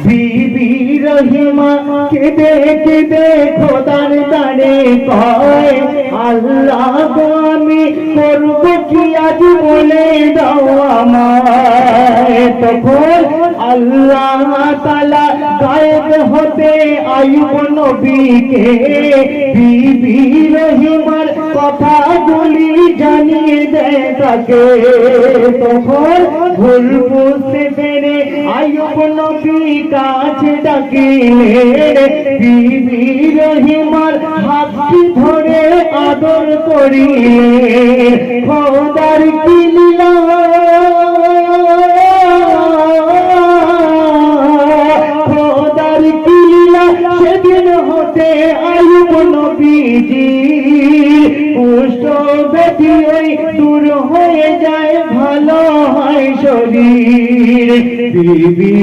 बीबी रहीमा केदे केदे खोदार दाने कय आल्लाह गो आमी करब कि आज बोले दाओ आमाय। तखन आल्लाह ताआला गायब होते आयुब नबीके बीबी रहीमार কথাগুলি জানিয়ে দেয় তাকে। তখন ভুল বুঝতে পেরে আইয়ুব নবী কাছে ডাকিলেন, বিবি রহিমার হাতটি ধরে আদর করিলেন। খোদার কি লীলা, খোদার কি লীলা, সেদিন হতে আইয়ুব নবীজি কুষ্ঠ ব্যাধি ওই দূর হয়ে যায়, ভালো হয় শরীর। বিবি